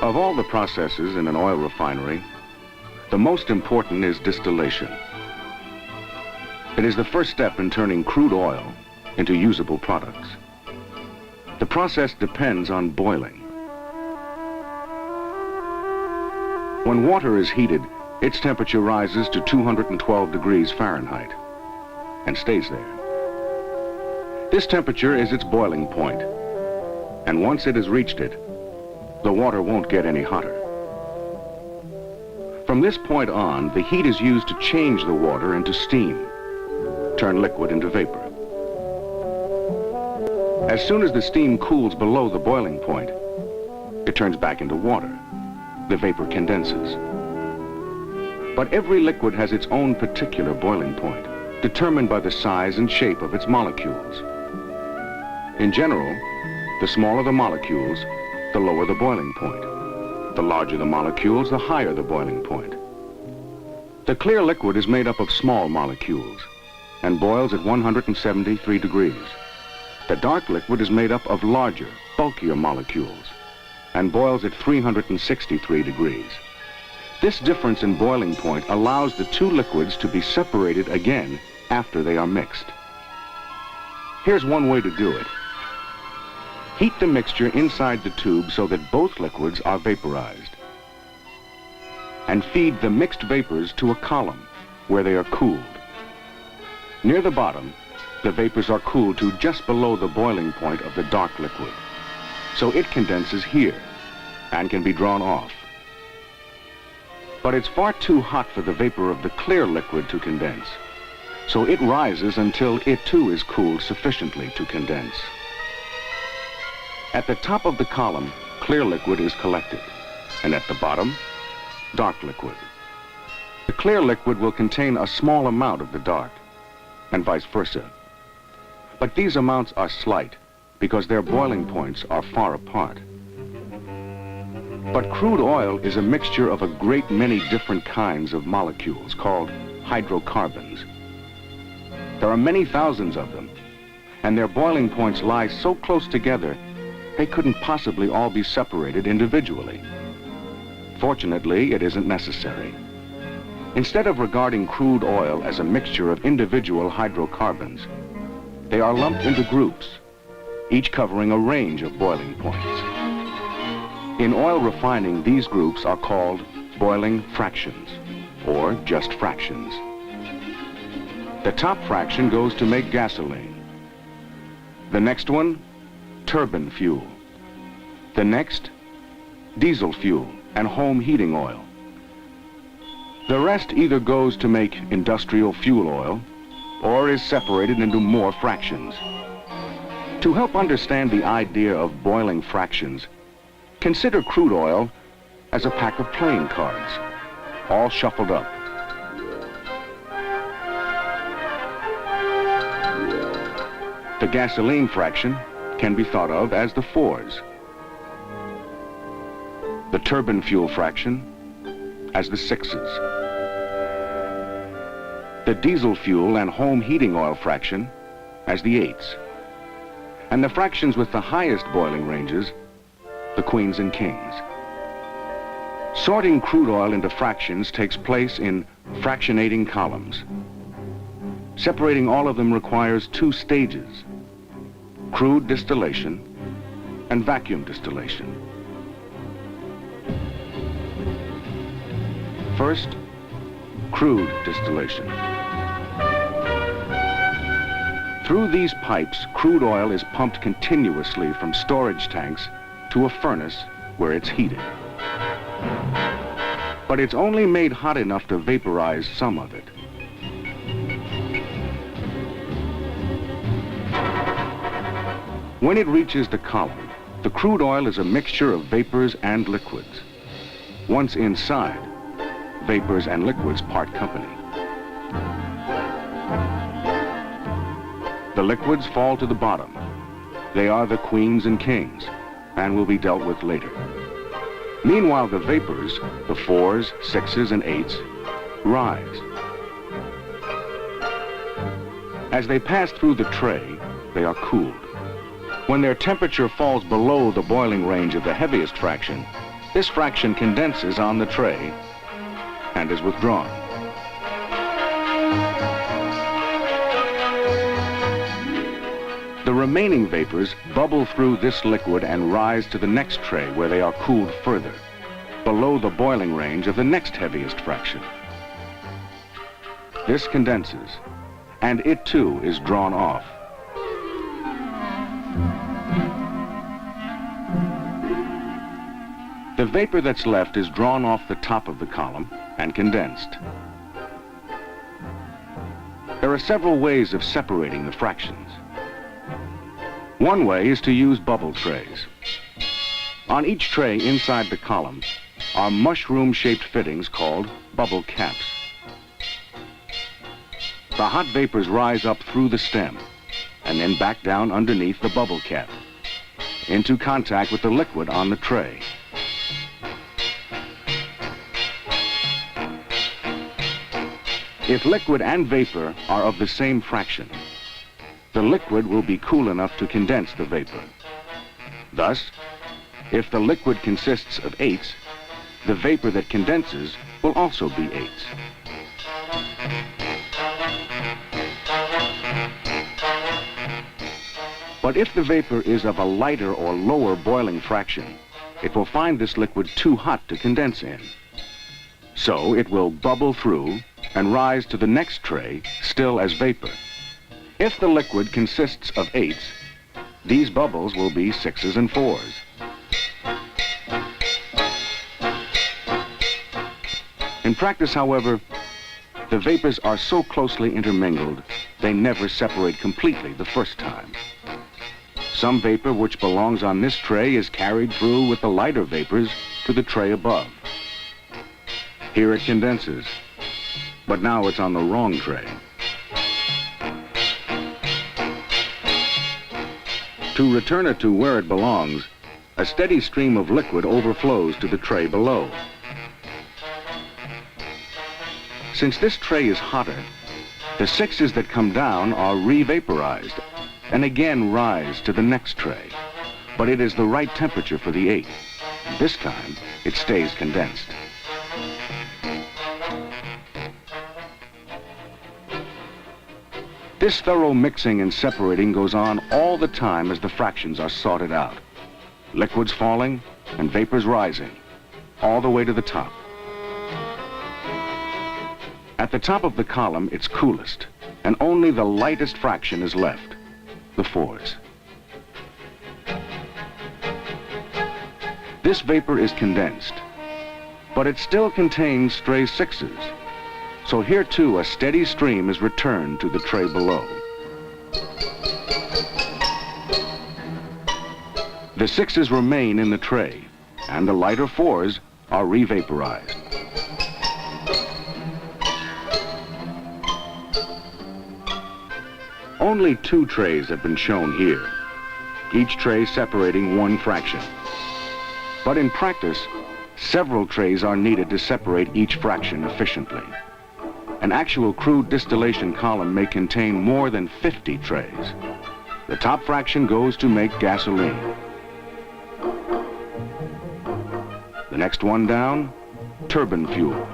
Of all the processes in an oil refinery, the most important is distillation. It is the first step in turning crude oil into usable products. The process depends on boiling. When water is heated, its temperature rises to 212 degrees Fahrenheit and stays there. This temperature is its boiling point, and once it has reached it, the water won't get any hotter. From this point on, the heat is used to change the water into steam, turn liquid into vapor. As soon as the steam cools below the boiling point, it turns back into water. The vapor condenses. But every liquid has its own particular boiling point, determined by the size and shape of its molecules. In general, the smaller the molecules, the lower the boiling point. The larger the molecules, the higher the boiling point. The clear liquid is made up of small molecules and boils at 173 degrees. The dark liquid is made up of larger, bulkier molecules and boils at 363 degrees. This difference in boiling point allows the two liquids to be separated again after they are mixed. Here's one way to do it. Heat the mixture inside the tube so that both liquids are vaporized. And feed the mixed vapors to a column where they are cooled. Near the bottom, the vapors are cooled to just below the boiling point of the dark liquid. So it condenses here and can be drawn off. But it's far too hot for the vapor of the clear liquid to condense. So it rises until it too is cooled sufficiently to condense. At the top of the column, clear liquid is collected, and at the bottom, dark liquid. The clear liquid will contain a small amount of the dark, and vice versa. But these amounts are slight because their boiling points are far apart. But crude oil is a mixture of a great many different kinds of molecules called hydrocarbons. There are many thousands of them, and their boiling points lie so close together they couldn't possibly all be separated individually. Fortunately, it isn't necessary. Instead of regarding crude oil as a mixture of individual hydrocarbons, they are lumped into groups, each covering a range of boiling points. In oil refining, these groups are called boiling fractions, or just fractions. The top fraction goes to make gasoline. The next one, turbine fuel. The next, diesel fuel and home heating oil. The rest either goes to make industrial fuel oil or is separated into more fractions. To help understand the idea of boiling fractions, consider crude oil as a pack of playing cards, all shuffled up. The gasoline fraction can be thought of as the fours. The turbine fuel fraction as the sixes. The diesel fuel and home heating oil fraction as the eights. And the fractions with the highest boiling ranges, the queens and kings. Sorting crude oil into fractions takes place in fractionating columns. Separating all of them requires two stages: crude distillation and vacuum distillation. First, crude distillation. Through these pipes, crude oil is pumped continuously from storage tanks to a furnace where it's heated. But it's only made hot enough to vaporize some of it. When it reaches the column, the crude oil is a mixture of vapors and liquids. Once inside, vapors and liquids part company. The liquids fall to the bottom. They are the queens and kings and will be dealt with later. Meanwhile, the vapors, the fours, sixes, and eights, rise. As they pass through the tray, they are cooled. When their temperature falls below the boiling range of the heaviest fraction, This fraction condenses on the tray and is withdrawn. The remaining vapors bubble through this liquid and rise to the next tray where they are cooled further, below the boiling range of the next heaviest fraction. This condenses, and it too is drawn off. The vapor that's left is drawn off the top of the column and condensed. There are several ways of separating the fractions. One way is to use bubble trays. On each tray inside the column are mushroom-shaped fittings called bubble caps. The hot vapors rise up through the stem and then back down underneath the bubble cap into contact with the liquid on the tray. If liquid and vapor are of the same fraction, the liquid will be cool enough to condense the vapor. Thus, if the liquid consists of 8s, the vapor that condenses will also be 8s. But if the vapor is of a lighter or lower boiling fraction, it will find this liquid too hot to condense in. So it will bubble through and rise to the next tray still as vapor. If the liquid consists of 8s, these bubbles will be 6s and 4s. In practice, however, the vapors are so closely intermingled, they never separate completely the first time. Some vapor which belongs on this tray is carried through with the lighter vapors to the tray above. Here it condenses, but now it's on the wrong tray. To return it to where it belongs, a steady stream of liquid overflows to the tray below. Since this tray is hotter, the 6s that come down are re-vaporized and again rise to the next tray. But it is the right temperature for the 8. This time, it stays condensed. This thorough mixing and separating goes on all the time as the fractions are sorted out. Liquids falling and vapors rising, all the way to the top. At the top of the column, it's coolest, and only the lightest fraction is left, the 4s. This vapor is condensed, but it still contains stray 6s. So here too, a steady stream is returned to the tray below. The 6s remain in the tray, and the lighter 4s are re-vaporized. Only 2 trays have been shown here, each tray separating 1 fraction. But in practice, several trays are needed to separate each fraction efficiently. An actual crude distillation column may contain more than 50 trays. The top fraction goes to make gasoline. The next one down, turbine fuel.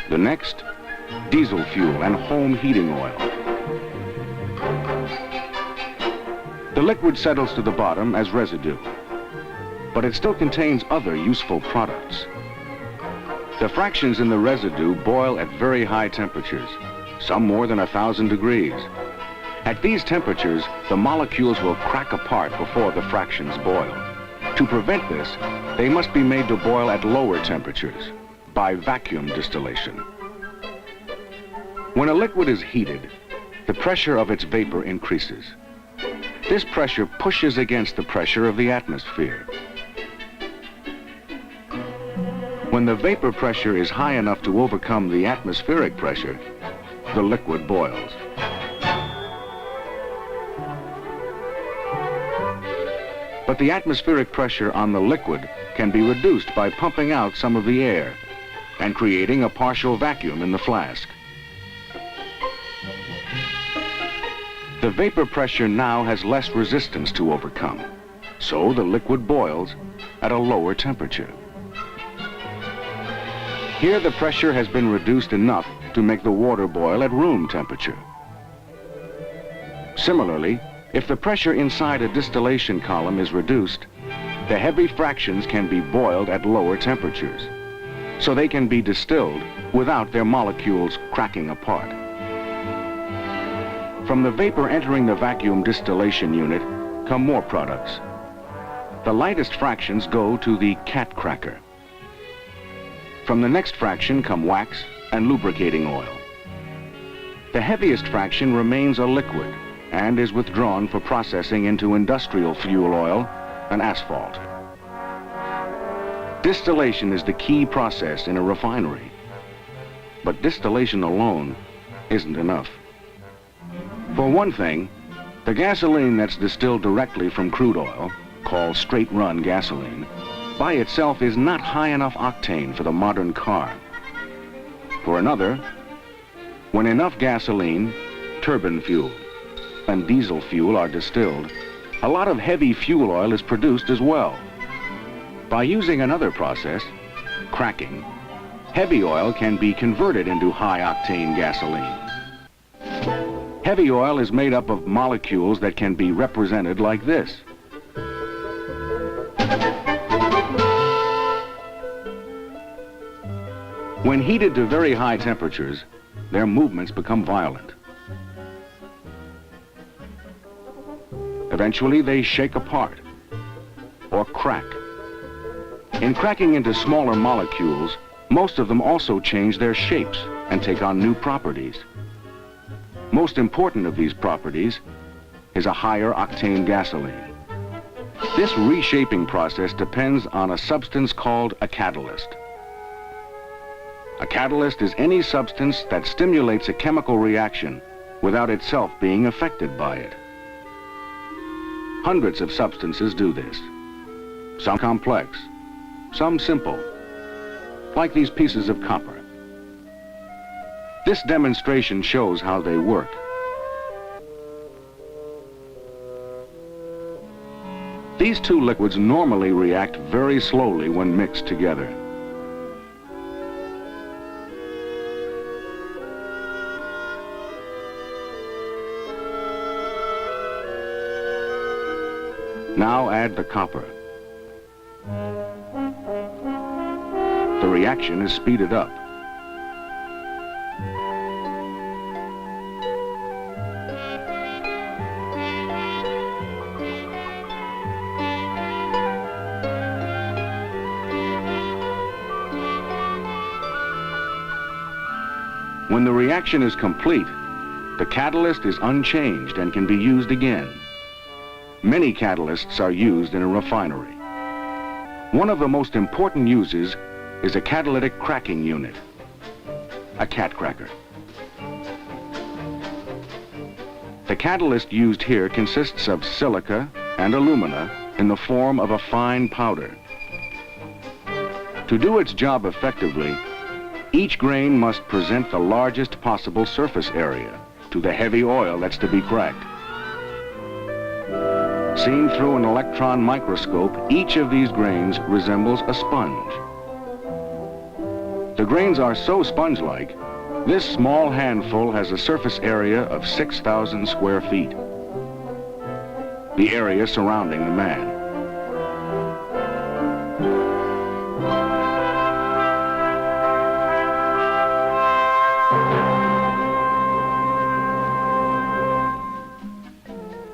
The next, diesel fuel and home heating oil. The liquid settles to the bottom as residue, but it still contains other useful products. The fractions in the residue boil at very high temperatures, some more than 1,000 degrees. At these temperatures, the molecules will crack apart before the fractions boil. To prevent this, they must be made to boil at lower temperatures by vacuum distillation. When a liquid is heated, the pressure of its vapor increases. This pressure pushes against the pressure of the atmosphere. When the vapor pressure is high enough to overcome the atmospheric pressure, the liquid boils. But the atmospheric pressure on the liquid can be reduced by pumping out some of the air and creating a partial vacuum in the flask. The vapor pressure now has less resistance to overcome, So the liquid boils at a lower temperature. Here the pressure has been reduced enough to make the water boil at room temperature. Similarly, if the pressure inside a distillation column is reduced, the heavy fractions can be boiled at lower temperatures, so they can be distilled without their molecules cracking apart. From the vapor entering the vacuum distillation unit come more products. The lightest fractions go to the cat cracker. From the next fraction come wax and lubricating oil. The heaviest fraction remains a liquid and is withdrawn for processing into industrial fuel oil and asphalt. Distillation is the key process in a refinery. But distillation alone isn't enough. For one thing, the gasoline that's distilled directly from crude oil, called straight-run gasoline, by itself is not high enough octane for the modern car. For another, when enough gasoline, turbine fuel, and diesel fuel are distilled, a lot of heavy fuel oil is produced as well. By using another process, cracking, heavy oil can be converted into high-octane gasoline. Heavy oil is made up of molecules that can be represented like this. When heated to very high temperatures, their movements become violent. Eventually, they shake apart or crack. In cracking into smaller molecules, most of them also change their shapes and take on new properties. Most important of these properties is a higher octane gasoline. This reshaping process depends on a substance called a catalyst. A catalyst is any substance that stimulates a chemical reaction without itself being affected by it. Hundreds of substances do this. Some complex, some simple, like these pieces of copper. This demonstration shows how they work. These two liquids normally react very slowly when mixed together. Now add the copper. The reaction is speeded up. When the reaction is complete, the catalyst is unchanged and can be used again. Many catalysts are used in a refinery. One of the most important uses is a catalytic cracking unit, a cat cracker. The catalyst used here consists of silica and alumina in the form of a fine powder. To do its job effectively, each grain must present the largest possible surface area to the heavy oil that's to be cracked. Seen through an electron microscope, each of these grains resembles a sponge. The grains are so sponge-like, this small handful has a surface area of 6,000 square feet, the area surrounding the man.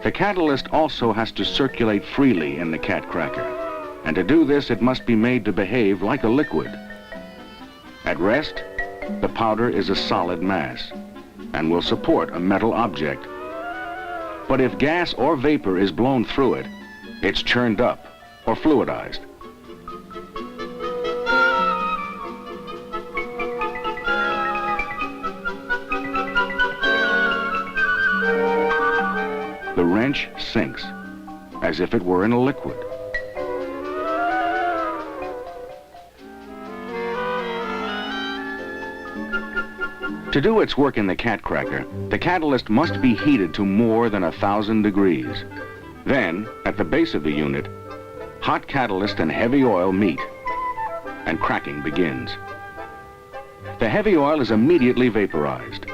The catalyst also has to circulate freely in the cat cracker, and to do this it must be made to behave like a liquid. At rest, the powder is a solid mass and will support a metal object. But if gas or vapor is blown through it, it's churned up or fluidized. The wrench sinks, as if it were in a liquid. To do its work in the cat cracker, the catalyst must be heated to more than 1,000 degrees. Then, at the base of the unit, hot catalyst and heavy oil meet, and cracking begins. The heavy oil is immediately vaporized,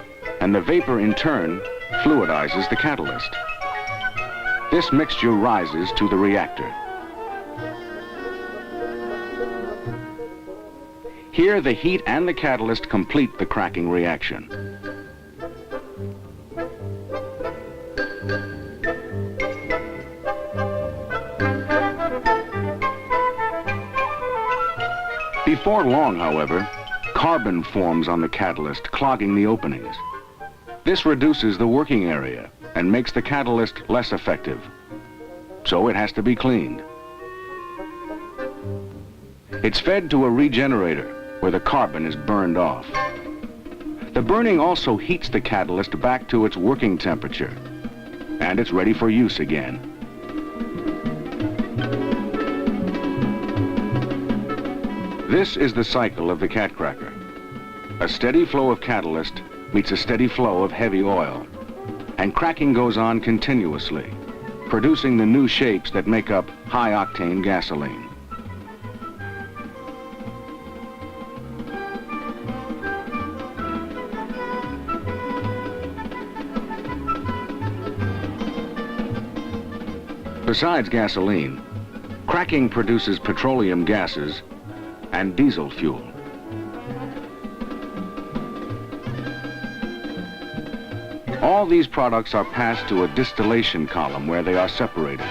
and the vapor in turn fluidizes the catalyst. This mixture rises to the reactor. Here, the heat and the catalyst complete the cracking reaction. Before long, however, carbon forms on the catalyst, clogging the openings. This reduces the working area and makes the catalyst less effective, so it has to be cleaned. It's fed to a regenerator, where the carbon is burned off. The burning also heats the catalyst back to its working temperature, and it's ready for use again. This is the cycle of the cat cracker. A steady flow of catalyst meets a steady flow of heavy oil, and cracking goes on continuously, producing the new shapes that make up high-octane gasoline. Besides gasoline, cracking produces petroleum gases and diesel fuel. All these products are passed to a distillation column where they are separated.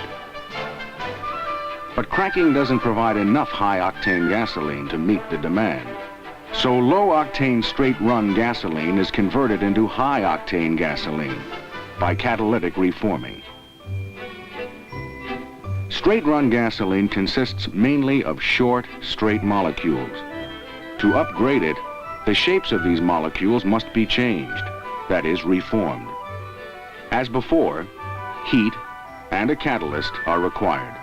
But cracking doesn't provide enough high-octane gasoline to meet the demand. So low-octane straight-run gasoline is converted into high-octane gasoline by catalytic reforming. Straight-run gasoline consists mainly of short, straight molecules. To upgrade it, the shapes of these molecules must be changed, that is, reformed. As before, heat and a catalyst are required.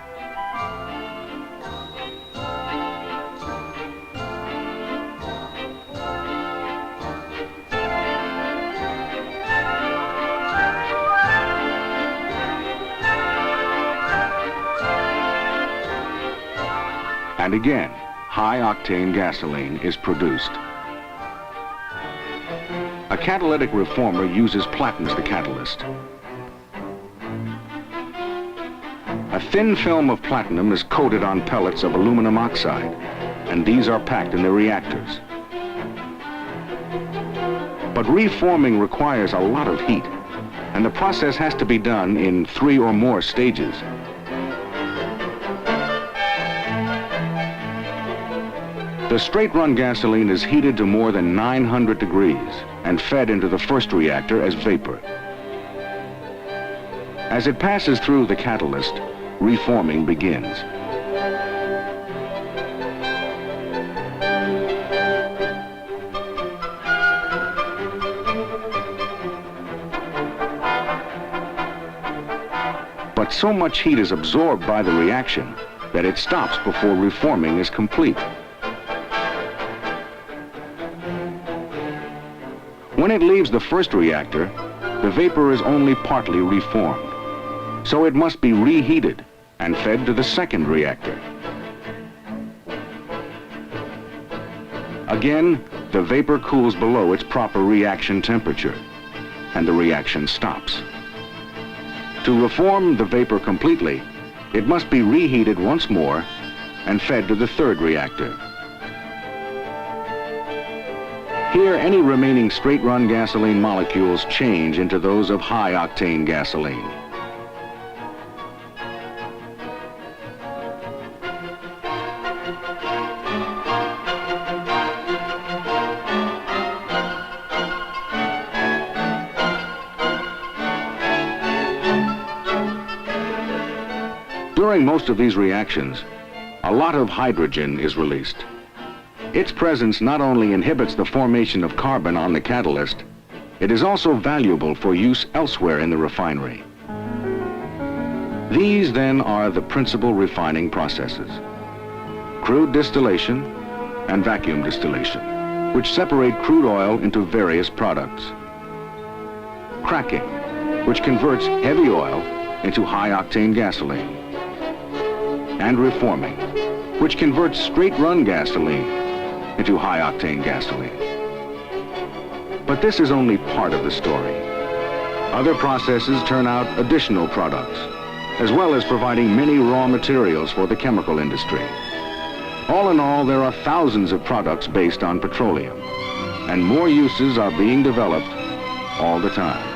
And again, high-octane gasoline is produced. A catalytic reformer uses platinum as the catalyst. A thin film of platinum is coated on pellets of aluminum oxide, and these are packed in the reactors. But reforming requires a lot of heat, and the process has to be done in 3 or more stages. The straight-run gasoline is heated to more than 900 degrees and fed into the first reactor as vapor. As it passes through the catalyst, reforming begins. But so much heat is absorbed by the reaction that it stops before reforming is complete. When it leaves the first reactor, the vapor is only partly reformed, so it must be reheated and fed to the second reactor. Again, the vapor cools below its proper reaction temperature, and the reaction stops. To reform the vapor completely, it must be reheated once more and fed to the third reactor. Here, any remaining straight-run gasoline molecules change into those of high-octane gasoline. During most of these reactions, a lot of hydrogen is released. Its presence not only inhibits the formation of carbon on the catalyst, it is also valuable for use elsewhere in the refinery. These, then, are the principal refining processes: crude distillation and vacuum distillation, which separate crude oil into various products; cracking, which converts heavy oil into high-octane gasoline, and reforming, which converts straight-run gasoline into high-octane gasoline. But this is only part of the story. Other processes turn out additional products, as well as providing many raw materials for the chemical industry. All in all, there are thousands of products based on petroleum, and more uses are being developed all the time.